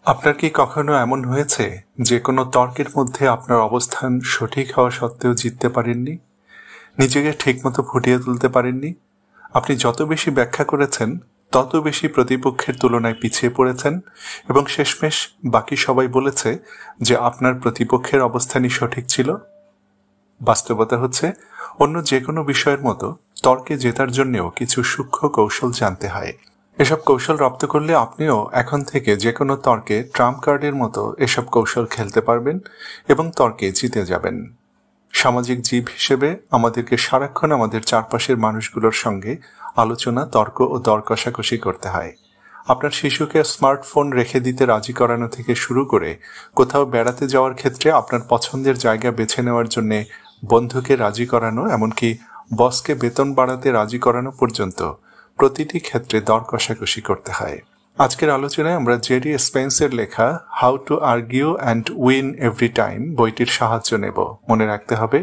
আপনার কি কখনো এমন হয়েছে যে কোনো তর্কের মধ্যে আপনার অবস্থান সঠিক হওয়া সত্ত্বেও জিততে পারেননি, নিজেকে ঠিকমতো ফুটিয়ে তুলতে পারেননি? আপনি যত বেশি ব্যাখ্যা করেছেন তত বেশি প্রতিপক্ষের তুলনায় পিছিয়ে পড়েছেন এবং শেষমেশ বাকি সবাই বলেছে যে আপনার প্রতিপক্ষের অবস্থানই সঠিক ছিল। বাস্তবতা হচ্ছে অন্য যে কোনো বিষয়ের মতো তর্কে জেতার জন্যও কিছু সূক্ষ্ম কৌশল জানতে হয়। এসব কৌশল রপ্ত করলে আপনিও এখন থেকে যে কোনো তর্কে ট্রাম্প কার্ডের মতো এসব কৌশল খেলতে পারবেন এবং তর্কে জিতে যাবেন। সামাজিক জীব হিসেবে আমাদেরকে সারাক্ষণ আমাদের চারপাশের মানুষগুলোর সঙ্গে আলোচনা, তর্ক ও দর কষাকষি করতে হয়। আপনার শিশুকে স্মার্টফোন রেখে দিতে রাজি করানো থেকে শুরু করে কোথাও বেড়াতে যাওয়ার ক্ষেত্রে আপনার পছন্দের জায়গা বেছে নেওয়ার জন্য বন্ধুকে রাজি করানো, এমনকি বসকে বেতন বাড়াতে রাজি করানো পর্যন্ত প্রতিটি ক্ষেত্রে দর কষাকষি করতে হয়। আজকের আলোচনায় আমরা জেরি স্পেন্সের লেখা how to argue and win every time বইটির সাহায্য নেব। মনে রাখতে হবে,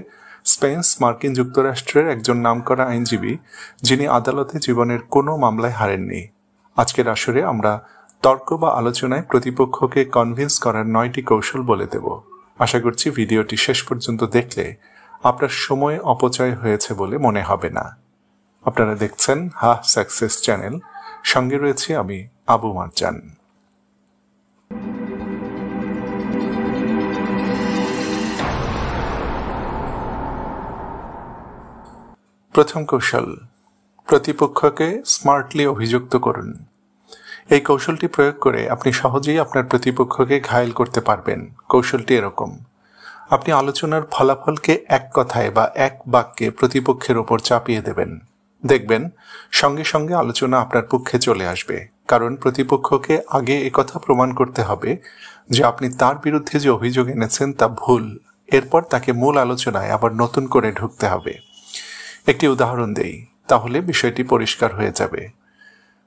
স্পেন্স মার্কিন যুক্তরাষ্ট্রের একজন নামকরা আইনজীবী, যিনি আদালতে জীবনের কোনো মামলায় হারেননি। আজকের আসরে আমরা তর্ক বা আলোচনায় প্রতিপক্ষকে কনভিন্স করার 9টি কৌশল বলে দেব। আশা করছি ভিডিওটি শেষ পর্যন্ত দেখলে আপনার সময় অপচয় হয়েছে বলে মনে হবে না। আপনারা দেখছেন হা সাকসেস চ্যানেল, সঙ্গে রয়েছে আমি আবু মারজান। প্রথম কৌশল, প্রতিপক্ষকে স্মার্টলি অভিযুক্ত করুন। এই কৌশলটি প্রয়োগ করে আপনি সহজেই আপনার প্রতিপক্ষকে ঘায়েল করতে পারবেন। কৌশলটি এরকম: আপনি আলোচনার ফলাফলকে এক কথায় বা এক বাক্যে প্রতিপক্ষের ওপর চাপিয়ে দেবেন। দেখবেন সঙ্গে সঙ্গে আলোচনা আপনার পক্ষে চলে আসবে, কারণ প্রতিপক্ষকে আগে একথা প্রমাণ করতে হবে যে আপনি তার বিরুদ্ধে যে অভিযোগ এনেছেন তা ভুল। এরপর তাকে মূল আলোচনায় আবার নতুন করে ঢুকতে হবে। একটি উদাহরণ দেই, তাহলে বিষয়টি পরিষ্কার হয়ে যাবে।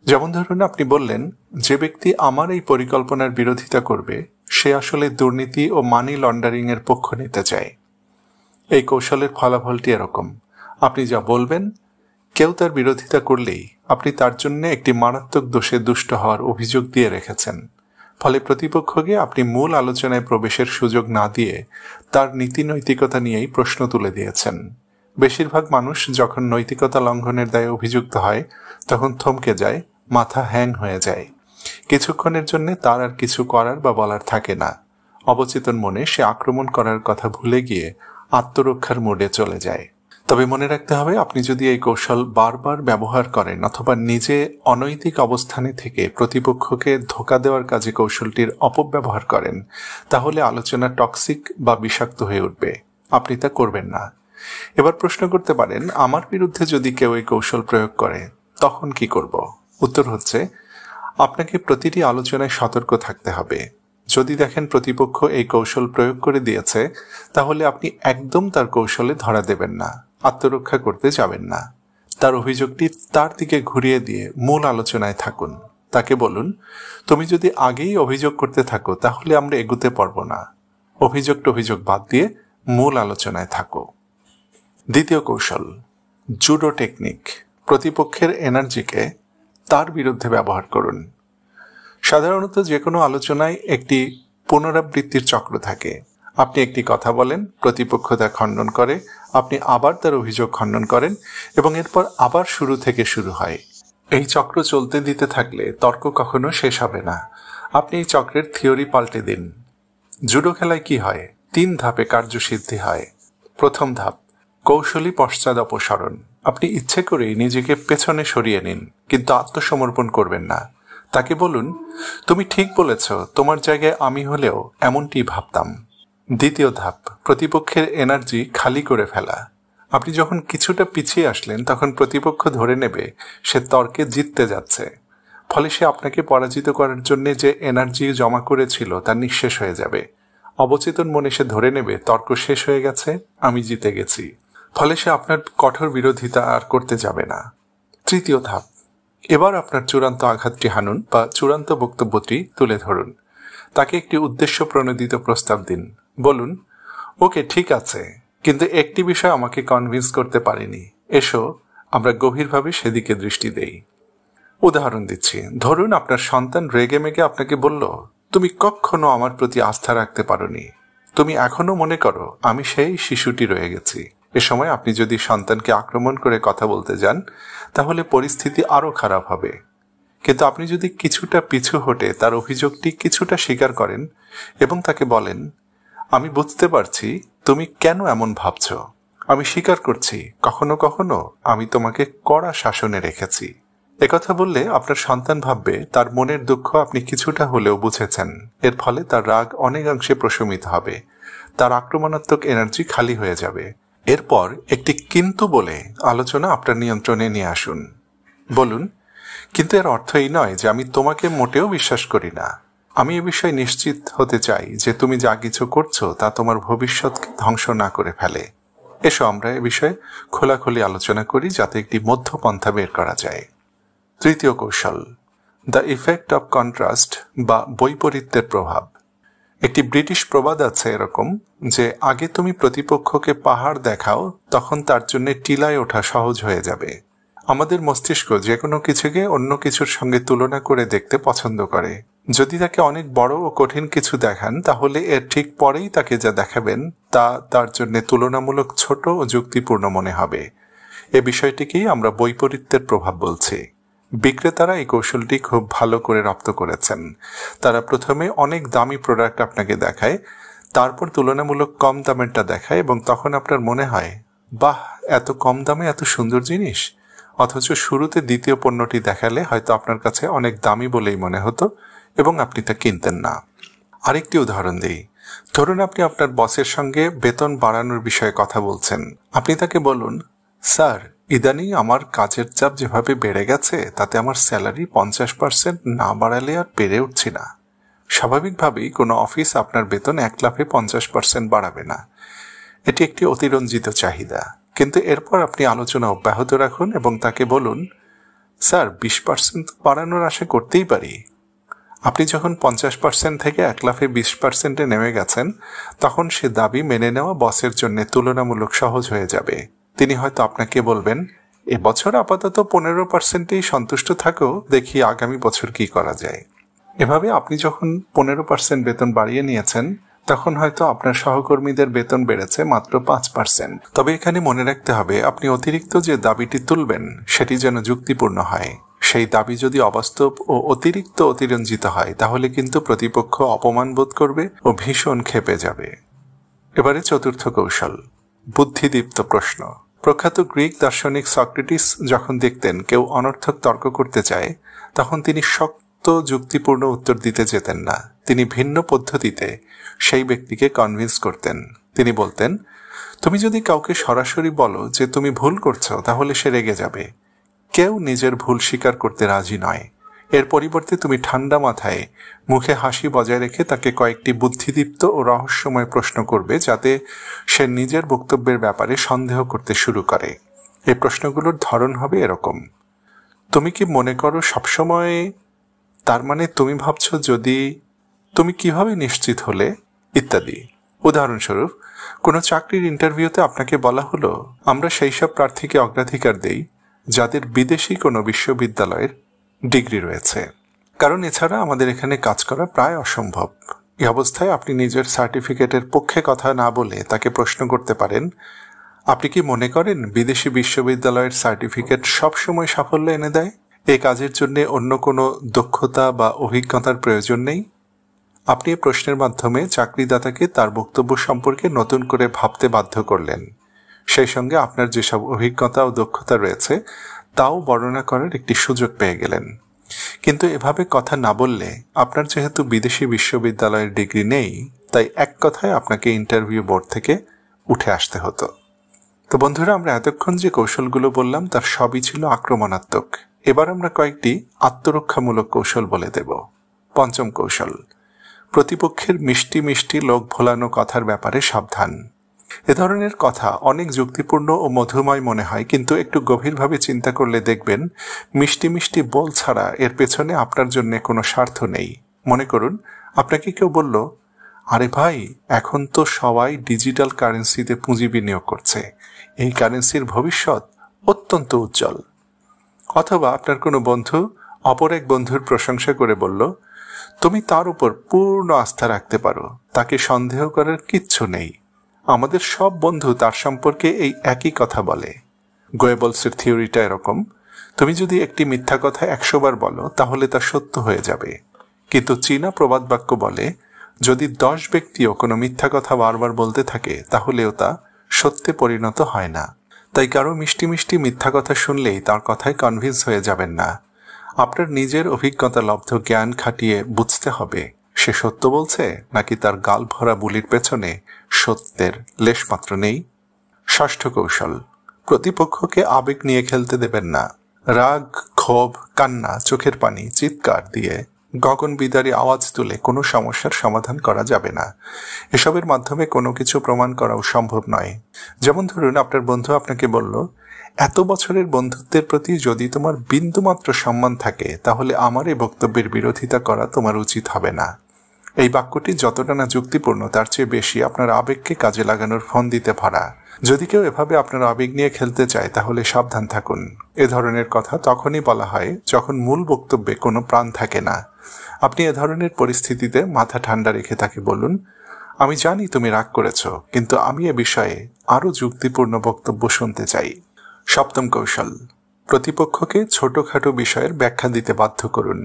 যেমন ধরুন, আপনি বললেন, যে ব্যক্তি আমার এই পরিকল্পনার বিরোধিতা করবে সে আসলে দুর্নীতি ও মানি লন্ডারিং এর পক্ষ নিতে চায়। এই কৌশলের ফলাফলটি এরকম: আপনি যা বলবেন, কেউ তার বিরোধিতা করলেই আপনি তার জন্য একটি মারাত্মক দোষে দুষ্ট হওয়ার অভিযোগ দিয়ে রেখেছেন। ফলে প্রতিপক্ষকে আপনি মূল আলোচনায় প্রবেশের সুযোগ না দিয়ে তার নীতি নৈতিকতা নিয়েই প্রশ্ন তুলে দিয়েছেন। বেশিরভাগ মানুষ যখন নৈতিকতা লঙ্ঘনের দায়ে অভিযুক্ত হয় তখন থমকে যায়, মাথা হ্যাং হয়ে যায়। কিছুক্ষণের জন্য তার আর কিছু করার বা বলার থাকে না। অবচেতন মনে সে আক্রমণ করার কথা ভুলে গিয়ে আত্মরক্ষার মোডে চলে যায়। তবে মনে রাখতে হবে, আপনি যদি এই কৌশল বারবার ব্যবহার করেন অথবা নিজে অনৈতিক অবস্থানে থেকে প্রতিপক্ষকে ধোঁকা দেওয়ার কাজে কৌশলটির অপব্যবহার করেন, তাহলে আলোচনা টক্সিক বা বিষাক্ত হয়ে উঠবে। আপনি তা করবেন না। এবার প্রশ্ন করতে পারেন, আমার বিরুদ্ধে যদি কেউ এই কৌশল প্রয়োগ করে তখন কি করব? উত্তর হচ্ছে, আপনাকে প্রতিটি আলোচনায় সতর্ক থাকতে হবে। যদি দেখেন প্রতিপক্ষ এই কৌশল প্রয়োগ করে দিয়েছে, তাহলে আপনি একদম তার কৌশলে ধরা দেবেন না, আত্মরক্ষা করতে যাবেন না। তার অভিযোগটি তার দিকে ঘুরিয়ে দিয়ে মূল আলোচনায় থাকুন। তাকে বলুন, তুমি যদি আগেই অভিযোগ করতে থাকো তাহলে আমরা এগুতে পারবো না। অভিযোগ বাদ দিয়ে মূল আলোচনায় থাকো। দ্বিতীয় কৌশল, জুডো টেকনিক। প্রতিপক্ষের এনার্জিকে তার বিরুদ্ধে ব্যবহার করুন। সাধারণত যে কোনো আলোচনায় একটি পুনরাবৃত্তির চক্র থাকে। আপনি একটি কথা বলেন, প্রতিপক্ষ তা খণ্ডন করে, আপনি আবার তার অভিযোগ খণ্ডন করেন এবং এরপর আবার শুরু থেকে শুরু হয়। এই চক্র চলতে দিতে থাকলে তর্ক কখনো শেষ হবে না। আপনি এই চক্রের থিওরি পাল্টে দিন। জুডো খেলায় কি হয়? 3 ধাপে কার্যসিদ্ধি হয়। প্রথম ধাপ, কৌশলী পশ্চাৎ অপসরণ। আপনি ইচ্ছে করেই নিজেকে পেছনে সরিয়ে নিন, কিন্তু আত্মসমর্পণ করবেন না। তাকে বলুন, তুমি ঠিক বলেছ, তোমার জায়গায় আমি হলেও এমনটি ভাবতাম। দ্বিতীয় ধাপ, প্রতিপক্ষের এনার্জি খালি করে ফেলা। আপনি যখন কিছুটা পিছিয়ে আসলেন তখন প্রতিপক্ষ ধরে নেবে সে তর্কে জিততে যাচ্ছে। ফলে সে আপনাকে পরাজিত করার জন্য যে এনার্জি জমা করেছিল তা নিঃশেষ হয়ে যাবে। অবচেতন মনে সে ধরে নেবে তর্ক শেষ হয়ে গেছে, আমি জিতে গেছি। ফলে সে আপনার কঠোর বিরোধিতা আর করতে যাবে না। তৃতীয় ধাপ, এবার আপনার চূড়ান্ত আঘাতটি হানুন বা চূড়ান্ত বক্তব্যটি তুলে ধরুন। তাকে একটি উদ্দেশ্য প্রণোদিত প্রস্তাব দিন। বলুন, ওকে ঠিক আছে, কিন্তু একটি বিষয় আমাকে কনভিন্স করতে পারেনি, এসো আমরা গভীরভাবে সেদিকে দৃষ্টি দেই। উদাহরণ দিচ্ছি, ধরুন আপনার সন্তান রেগে মেগে আপনাকে বলল, তুমি কখনো আমার প্রতি আস্থা রাখতে পারোনি, তুমি এখনো মনে করো আমি সেই শিশুটি রয়ে গেছি। এ সময় আপনি যদি সন্তানকে আক্রমণ করে কথা বলতে যান তাহলে পরিস্থিতি আরো খারাপ হবে। কিন্তু আপনি যদি কিছুটা পিছু হটে তার অভিযোগটি কিছুটা স্বীকার করেন এবং তাকে বলেন, আমি বুঝতে পারছি তুমি কেন এমন ভাবছ, আমি স্বীকার করছি কখনো কখনো আমি তোমাকে কড়া শাসনে রেখেছি। একথা বললে আপনার সন্তান ভাববে তার মনের দুঃখ আপনি কিছুটা হলেও বুঝেছেন। এর ফলে তার রাগ অনেকাংশে প্রশমিত হবে, তার আক্রমণাত্মক এনার্জি খালি হয়ে যাবে। এরপর একটি কিন্তু বলে আলোচনা আপনার নিয়ন্ত্রণে নিয়ে আসুন। বলুন, কিন্তু এর অর্থ এই নয় যে আমি তোমাকে মোটেও বিশ্বাস করি না। আমি এ বিষয়ে নিশ্চিত হতে চাই যে তুমি যা কিছু করছো তা তোমার ভবিষ্যৎকে ধ্বংস না করে ফেলে। এসো আমরা এ বিষয়ে খোলাখুলি আলোচনা করি যাতে একটি মধ্যপন্থা বের করা যায়। তৃতীয় কৌশল, দ্য ইফেক্ট অব কন্ট্রাস্ট বা বৈপরীত্যের প্রভাব। একটি ব্রিটিশ প্রবাদ আছে এরকম যে আগে তুমি প্রতিপক্ষকে পাহাড় দেখাও, তখন তার জন্য টিলায় ওঠা সহজ হয়ে যাবে। আমাদের মস্তিষ্ক যে কোনো কিছুকে অন্য কিছুর সঙ্গে তুলনা করে দেখতে পছন্দ করে। যদি তাকে অনেক বড় ও কঠিন কিছু দেখান তাহলে এর ঠিক পরেই তাকে যা দেখাবেন তা তার জন্য তুলনামূলক ছোট ও যুক্তিপূর্ণ মনে হবে। এ বিষয়টিকেই আমরা বৈপরীত্যের প্রভাব বলছি। বিক্রেতারা এই কৌশলটি খুব ভালো করে রপ্ত করেছেন। তারা প্রথমে অনেক দামি প্রোডাক্ট আপনাকে দেখায়, তারপর তুলনামূলক কম দামেরটা দেখায় এবং তখন আপনার মনে হয়, বাহ, এত কম দামে এত সুন্দর জিনিস। অথচ শুরুতে দ্বিতীয় পণ্যটি দেখালে হয়তো আপনার কাছে অনেক দামি বলেই মনে হতো এবং আপনি তা কিনতেন না। আরেকটি উদাহরণ দিই। ধরুন আপনি আপনার বসের সঙ্গে বেতন বাড়ানোর বিষয়ে কথা বলছেন। আপনি তাকে বলুন, স্যার, ইদানিং আমার কাজের চাপ যেভাবে বেড়ে গেছে তাতে আমার স্যালারি 50% না বাড়ালে আর পেরে উঠছি না। স্বাভাবিকভাবেই কোনো অফিস আপনার বেতন 1 লাফে 50% বাড়াবে না। এটি একটি অতিরঞ্জিত চাহিদা। কিন্তু এরপর আপনি আলোচনা অব্যাহত রাখুন এবং তাকে বলুন, স্যার, 20% বাড়ানোর আশা করতেই পারি। আপনি যখন 50% থেকে 1 লাফে 20%-এ নেমে গেছেন তখন সে দাবি মেনে নেওয়া বসের জন্য তুলনামূলক সহজ হয়ে যাবে। তিনি হয়তো আপনাকে বলবেন, এবছর আপাতত 15%-এই সন্তুষ্ট থাকো, দেখি আগামী বছর কি করা যায়। এভাবে আপনি যখন 15% বেতন বাড়িয়ে নিয়েছেন তখন হয়তো আপনার সহকর্মীদের বেতন বেড়েছে মাত্র 5%। তবে এখানে মনে রাখতে হবে আপনি অতিরিক্ত যে দাবিটি তুলবেন সেটি যেন যুক্তিপূর্ণ হয়। সেই দাবি যদি অবাস্তব ও অতিরিক্ত অতিরঞ্জিত হয় তাহলে কিন্তু প্রতিপক্ষ অপমান বোধ করবে ও ভীষণ ক্ষেপে যাবে। এবারে চতুর্থ কৌশল, বুদ্ধিদীপ্ত প্রশ্ন। প্রখ্যাত গ্রিক দার্শনিক সক্রেটিস যখন দেখতেন কেউ অনর্থক তর্ক করতে চায় তখন তিনি শক্ত যুক্তিপূর্ণ উত্তর দিতে যেতেন না। তিনি ভিন্ন পদ্ধতিতে সেই ব্যক্তিকে কনভিন্স করতেন। তিনি বলতেন, তুমি যদি কাউকে সরাসরি বলো যে তুমি ভুল করছো তাহলে সে রেগে যাবে। কেউ নিজের ভুল স্বীকার করতে রাজি নয়। এর পরিবর্তে তুমি ঠান্ডা মাথায় মুখে হাসি বজায় রেখে তাকে কয়েকটি বুদ্ধিদীপ্ত ও রহস্যময় প্রশ্ন করবে যাতে সে নিজের বক্তব্যের ব্যাপারে সন্দেহ করতে শুরু করে। এই প্রশ্নগুলোর ধরন হবে এরকম, তুমি কি মনে করো সবসময়, তার মানে তুমি ভাবছো যদি, তুমি কিভাবে নিশ্চিত হলে, ইত্যাদি। উদাহরণস্বরূপ, কোনো চাকরির ইন্টারভিউতে আপনাকে বলা হলো, আমরা সেই সব প্রার্থীকে অগ্রাধিকার দেই যাদের বিদেশি কোনো বিশ্ববিদ্যালয়ের ডিগ্রি রয়েছে, কারণ এছাড়া আমাদের এখানে কাজ করা প্রায় অসম্ভব। এই অবস্থায় আপনি নিজের সার্টিফিকেটের পক্ষে কথা না বলে তাকে প্রশ্ন করতে পারেন, আপনি কি মনে করেন বিদেশি বিশ্ববিদ্যালয়ের সার্টিফিকেট সবসময় সাফল্য এনে দেয়? এই কাজের জন্য অন্য কোনো দক্ষতা বা অভিজ্ঞতার প্রয়োজন নেই? আপনি এই প্রশ্নের মাধ্যমে চাকরিদাতাকে তার বক্তব্য সম্পর্কে নতুন করে ভাবতে বাধ্য করলেন। সেই সঙ্গে আপনার যেসব অভিজ্ঞতা ও দক্ষতা রয়েছে তাও বর্ণনা করার একটি সুযোগ পেয়ে গেলেন। কিন্তু এভাবে কথা না বললে, আপনার যেহেতু বিদেশি বিশ্ববিদ্যালয়ের ডিগ্রি নেই, তাই এক কথায় আপনাকে ইন্টারভিউ বোর্ড থেকে উঠে আসতে হতো। তো বন্ধুরা, আমরা এতক্ষণ যে কৌশলগুলো বললাম তার সবই ছিল আক্রমণাত্মক। এবার আমরা কয়েকটি আত্মরক্ষামূলক কৌশল বলে দেব। পঞ্চম কৌশল, প্রতিপক্ষের মিষ্টি মিষ্টি লোক ভোলানো কথার ব্যাপারে সাবধান। এ ধরনের কথা অনেক যুক্তিপূর্ণ ও মধুময় মনে হয়, কিন্তু একটু গভীরভাবে চিন্তা করলে দেখবেন মিষ্টি মিষ্টি বল ছাড়া এর পেছনে আপনার জন্য কোনো স্বার্থ নেই। মনে করুন আপনাকে কেউ বলল, আরে ভাই, এখন তো সবাই ডিজিটাল কারেন্সিতে পুঁজি বিনিয়োগ করছে, এই কারেন্সির ভবিষ্যৎ অত্যন্ত উজ্জ্বল। অথবা আপনার কোনো বন্ধু অপর এক বন্ধুর প্রশংসা করে বলল, তুমি তার উপর পূর্ণ আস্থা রাখতে পারো, তাকে সন্দেহ করার কিচ্ছু নেই। আমাদের সব বন্ধু তার সম্পর্কে এই একই কথা বলে। গোয়েবলসের থিওরিটা এরকম, তুমি যদি একটি মিথ্যা কথা 100 বার বলো তাহলে তা সত্য হয়ে যাবে, কিন্তু চীনা প্রবাদ বাক্য বলে যদি 10 ব্যক্তিও কোনো মিথ্যা কথা বারবার বলতে থাকে তাহলেও তা সত্যে পরিণত হয় না। তাই কারো মিষ্টি মিষ্টি মিথ্যা কথা শুনলেই তার কথায় কনভিন্স হয়ে যাবেন না। আপনার নিজের অভিজ্ঞতা লব্ধ জ্ঞান খাটিয়ে বুঝতে হবে সে সত্য বলছে নাকি তার গাল ভরা বুলির পেছনে সত্যের লেশমাত্র নেই। ষষ্ঠ কৌশল, প্রতিপক্ষকে আবেগ নিয়ে খেলতে দেবেন না। রাগ, ক্ষোভ, কান্না, চোখের পানি, চিৎকার দিয়ে গগনবিদারী আওয়াজ তুলে কোনো সমস্যার সমাধান করা যাবে না। এসবের মাধ্যমে কোনো কিছু প্রমাণ করাও সম্ভব নয়। যেমন ধরুন, আপনার বন্ধু আপনাকে বলল, এত বছরের বন্ধুত্বের প্রতি যদি তোমার বিন্দুমাত্র সম্মান থাকে তাহলে আমার এই বক্তব্যের বিরোধিতা করা তোমার উচিত হবে না। এই বাক্যটি যতটা না যুক্তিপূর্ণ তার চেয়ে বেশি আপনার আবেগকে কাজে লাগানোর ফন্দিতে ভরা। যদি কেউ এভাবে আপনার আবেগ নিয়ে খেলতে চায় তাহলে সাবধান থাকুন। এ ধরনের কথা তখনই বলা হয় যখন মূল বক্তব্যে কোনো প্রাণ থাকে না। আপনি এ ধরনের পরিস্থিতিতে মাথা ঠান্ডা রেখে তাকে বলুন, আমি জানি তুমি রাগ করেছ, কিন্তু আমি এ বিষয়ে আরও যুক্তিপূর্ণ বক্তব্য শুনতে চাই। সপ্তম কৌশল, প্রতিপক্ষকে ছোটখাটো বিষয়ের ব্যাখ্যা দিতে বাধ্য করুন।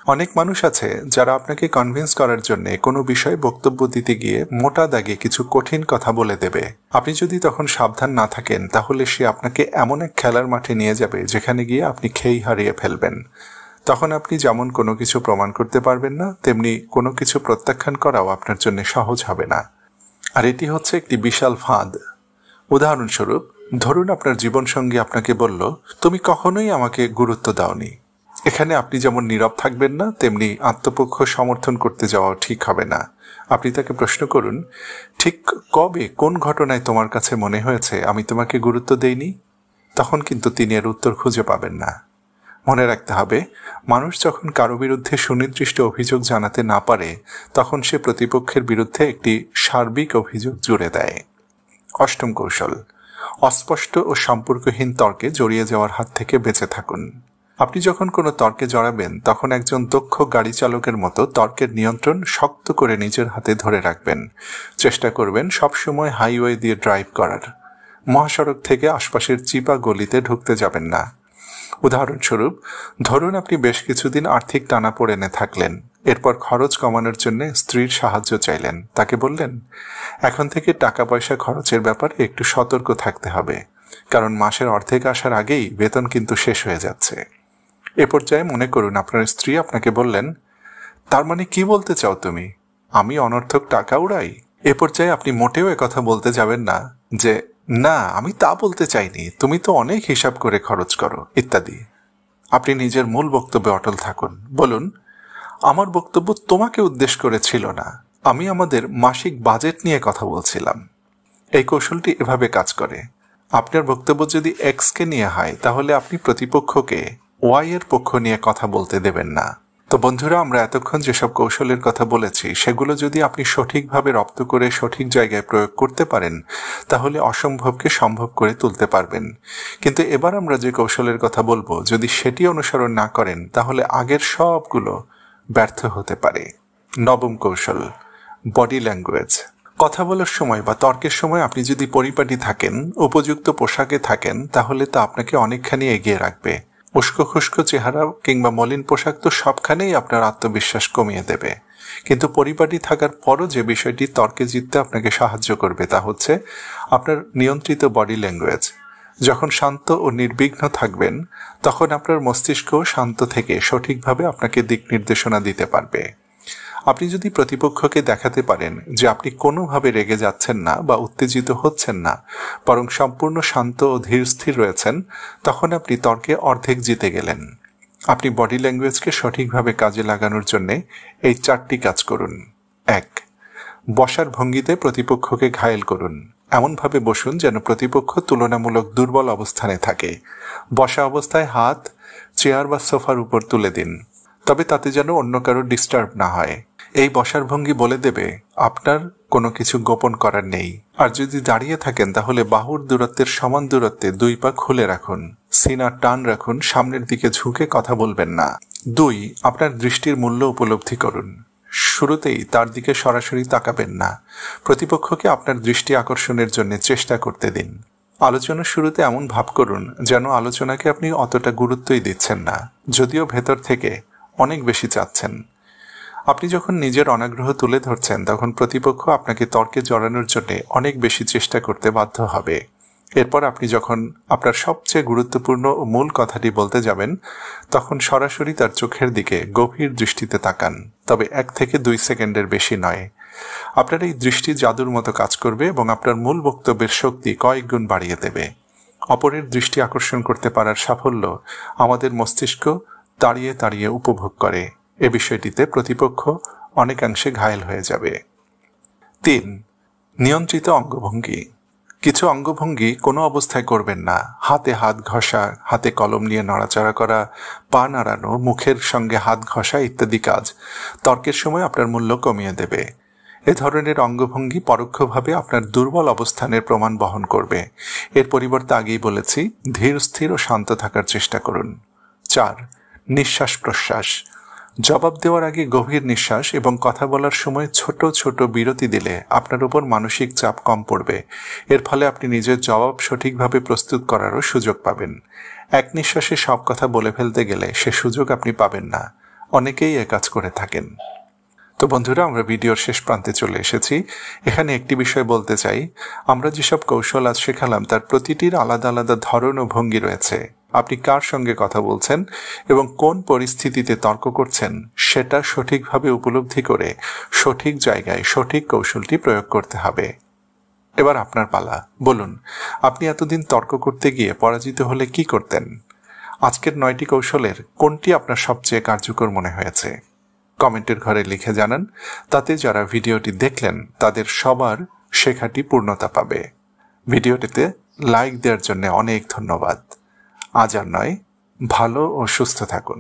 অনেক মানুষ আছে যারা আপনাকে কনভিন্স করার জন্য কোনো বিষয়ে বক্তব্য দিতে গিয়ে মোটা দাগে কিছু কঠিন কথা বলে দেবে। আপনি যদি তখন সাবধান না থাকেন তাহলে সে আপনাকে এমন এক খেলার মাঠে নিয়ে যাবে যেখানে গিয়ে আপনি খেই হারিয়ে ফেলবেন। তখন আপনি যেমন কোনো কিছু প্রমাণ করতে পারবেন না, তেমনি কোনো কিছু প্রত্যাখ্যান করাও আপনার জন্য সহজ হবে না। আর এটি হচ্ছে একটি বিশাল ফাঁদ। উদাহরণস্বরূপ, ধরুন আপনার জীবনসঙ্গী আপনাকে বলল, তুমি কখনোই আমাকে গুরুত্ব দাওনি। এখানে আপনি যেমন নীরব থাকবেন না, তেমনি আত্মপক্ষ সমর্থন করতে যাওয়াও ঠিক হবে না। আপনি তাকে প্রশ্ন করুন, ঠিক কবে কোন ঘটনায় তোমার কাছে মনে হয়েছে আমি তোমাকে গুরুত্ব দেইনি? তখন কিন্তু তিনি এর উত্তর খুঁজে পাবেন না। মনে রাখতে হবে, মানুষ যখন কারো বিরুদ্ধে সুনির্দিষ্ট অভিযোগ জানাতে না পারে তখন সে প্রতিপক্ষের বিরুদ্ধে একটি সার্বিক অভিযোগ জুড়ে দেয়। অষ্টম কৌশল, অস্পষ্ট ও সম্পর্কহীন তর্কে জড়িয়ে যাওয়ার হাত থেকে বেঁচে থাকুন। আপনি যখন কোনো তর্কে জড়াবেন তখন একজন দক্ষ গাড়ি চালকের মতো তর্কের নিয়ন্ত্রণ শক্ত করে নিজের হাতে ধরে রাখবেন। চেষ্টা করবেন সবসময় হাইওয়ে দিয়ে ড্রাইভ করার। মহাসড়ক থেকে আশপাশের চিপা গলিতে ঢুকতে যাবেন না। উদাহরণস্বরূপ, ধরুন আপনি বেশ কিছুদিন আর্থিক টানাপোড়েনে থাকলেন। এরপর খরচ কমানোর জন্য স্ত্রীর সাহায্য চাইলেন। তাকে বললেন, এখন থেকে টাকা পয়সা খরচের ব্যাপারে একটু সতর্ক থাকতে হবে, কারণ মাসের অর্ধেক আসার আগেই বেতন কিন্তু শেষ হয়ে যাচ্ছে। এ পর্যায়ে মনে করুন আপনার স্ত্রী আপনাকে বললেন, তার মানে কি বলতে চাও তুমি, আমি অনর্থক টাকা উড়াই? এ পর্যায়ে আপনি মোটেও একথা বলতে যাবেন না যে, না আমি তা বলতে চাইনি, তুমি তো অনেক হিসাব করে খরচ করো ইত্যাদি। আপনি নিজের মূল বক্তব্যে অটল থাকুন। বলুন, আমার বক্তব্য তোমাকে উদ্দেশ্য করে ছিল না, আমি আমাদের মাসিক বাজেট নিয়ে কথা বলছিলাম। এই কৌশলটি এভাবে কাজ করে, আপনার বক্তব্য যদি এক্সকে নিয়ে হয় তাহলে আপনি প্রতিপক্ষকে ওয়াই এর পক্ষ নিয়ে কথা বলতে দেবেন না। তো বন্ধুরা, আমরা এতক্ষণ যেসব কৌশলের কথা বলেছি সেগুলো যদি আপনি সঠিকভাবে রপ্ত করে সঠিক জায়গায় প্রয়োগ করতে পারেন তাহলে অসম্ভবকে সম্ভব করে তুলতে পারবেন। কিন্তু এবার আমরা যে কৌশলের কথা বলবো, যদি সেটি অনুসরণ না করেন তাহলে আগের সবগুলো ব্যর্থ হতে পারে। নবম কৌশল, বডি ল্যাঙ্গুয়েজ। কথা বলার সময় বা তর্কের সময় আপনি যদি পরিপাটি থাকেন, উপযুক্ত পোশাকে থাকেন, তাহলে তা আপনাকে অনেকখানি এগিয়ে রাখবে। উস্কো খুস্কো চেহারা কিংবা মলিন পোশাক তো সবখানেই আপনার আত্মবিশ্বাস কমিয়ে দেবে। কিন্তু পরিপাটি থাকার পরও যে বিষয়টি তর্কে জিততে আপনাকে সাহায্য করবে তা হচ্ছে আপনার নিয়ন্ত্রিত বডি ল্যাঙ্গুয়েজ। যখন শান্ত ও নির্বিঘ্ন থাকবেন তখন আপনার মস্তিষ্ক শান্ত থেকে সঠিকভাবে আপনাকে দিক নির্দেশনা দিতে পারবে। আপনি যদি প্রতিপক্ষকে দেখাতে পারেন যে আপনি কোনোভাবে রেগে যাচ্ছেন না বা উত্তেজিত হচ্ছেন না, বরং সম্পূর্ণ শান্ত ও ধীর স্থির রয়েছেন, তখন আপনি তর্কে অর্ধেক জিতে গেলেন। আপনি বডি ল্যাঙ্গুয়েজকে সঠিকভাবে কাজে লাগানোর জন্য এই 4টি কাজ করুন। 1. বসার ভঙ্গিতে প্রতিপক্ষকে ঘায়েল করুন। এমনভাবে বসুন যেন প্রতিপক্ষ তুলনামূলক দুর্বল অবস্থানে থাকে। বসা অবস্থায় হাত চেয়ার বা সোফার উপর তুলে দিন, তবে তাতে যেন অন্য কারো ডিস্টার্ব না হয়। এই বসার ভঙ্গি বলে দেবে আপনার কোনো কিছু গোপন করার নেই। আর যদি দাঁড়িয়ে থাকেন তাহলে বাহুর দূরত্বের সমান দূরত্বে 2 পা খুলে রাখুন। সিনা টান রাখুন, সামনের দিকে ঝুঁকে কথা বলবেন না। 2. আপনার দৃষ্টির মূল্য উপলব্ধি করুন। শুরুতেই তার দিকে সরাসরি তাকাবেন না, প্রতিপক্ষকে আপনার দৃষ্টি আকর্ষণের জন্য চেষ্টা করতে দিন। আলোচনার শুরুতে এমন ভাব করুন যেন আলোচনাকে আপনি অতটা গুরুত্বই দিচ্ছেন না, যদিও ভেতর থেকে অনেক বেশি চাচ্ছেন। আপনি যখন নিজের অনাগ্রহ তুলে ধরছেন তখন প্রতিপক্ষ আপনাকে তর্কে জড়ানোর জন্য অনেক বেশি চেষ্টা করতে বাধ্য হবে। এরপর আপনি যখন আপনার সবচেয়ে গুরুত্বপূর্ণ ও মূল কথাটি বলতে যাবেন তখন সরাসরি তার চোখের দিকে গভীর দৃষ্টিতে তাকান, তবে 1 থেকে 2 সেকেন্ডের বেশি নয়। আপনার এই দৃষ্টি জাদুর মতো কাজ করবে এবং আপনার মূল বক্তব্যের শক্তি কয়েক গুণ বাড়িয়ে দেবে। অপরের দৃষ্টি আকর্ষণ করতে পারার সাফল্য আমাদের মস্তিষ্ক তাড়িয়ে তাড়িয়ে উপভোগ করে। এ বিষয়টিতে প্রতিপক্ষ অনেকাংশে ঘায়েল হয়ে যাবে। 3. নিয়ন্ত্রিত অঙ্গভঙ্গি। কিছু অঙ্গভঙ্গি কোনো অবস্থায় করবেন না। হাতে হাত ঘষা, হাতে কলম নিয়ে নড়াচড়া করা, পা নাড়ানো, মুখের সঙ্গে হাত ঘষা ইত্যাদি কাজ তর্কের সময় আপনার মূল্য কমিয়ে দেবে। এ ধরনের অঙ্গভঙ্গি পরোক্ষভাবে আপনার দুর্বল অবস্থানের প্রমাণ বহন করবে। এর পরিবর্তে আগেই বলেছি, ধীর স্থির ও শান্ত থাকার চেষ্টা করুন। 4. নিঃশ্বাস প্রশ্বাস। জবাব দেওয়ার আগে গভীর নিঃশ্বাস এবং কথা বলার সময় ছোট ছোট বিরতি দিলে আপনার উপর মানসিক চাপ কম পড়বে। এর ফলে আপনি নিজের জবাব সঠিকভাবে প্রস্তুত করারও সুযোগ পাবেন। এক নিঃশ্বাসে সব কথা বলে ফেলতে গেলে সে সুযোগ আপনি পাবেন না। অনেকেই এ কাজ করে থাকেন। তো বন্ধুরা, আমরা ভিডিওর শেষ প্রান্তে চলে এসেছি। এখানে একটি বিষয় বলতে চাই, আমরা যেসব কৌশল আজ শেখালাম তার প্রতিটির আলাদা আলাদা ধরন ও ভঙ্গি রয়েছে। আপনি কার সঙ্গে কথা বলছেন এবং কোন পরিস্থিতিতে তর্ক করছেন সেটা সঠিকভাবে উপলব্ধি করে সঠিক জায়গায় সঠিক কৌশলটি প্রয়োগ করতে হবে। এবার আপনার পালা। বলুন, আপনি এতদিন তর্ক করতে গিয়ে পরাজিত হলে কি করতেন? আজকের 9টি কৌশলের কোনটি আপনার সবচেয়ে কার্যকর মনে হয়েছে? কমেন্টের ঘরে লিখে জানান। তাতে যারা ভিডিওটি দেখলেন তাদের সবার শেখাটি পূর্ণতা পাবে। ভিডিওটিতে লাইক দেওয়ার জন্য অনেক ধন্যবাদ। আজ আর নয়, ভালো ও সুস্থ থাকুন।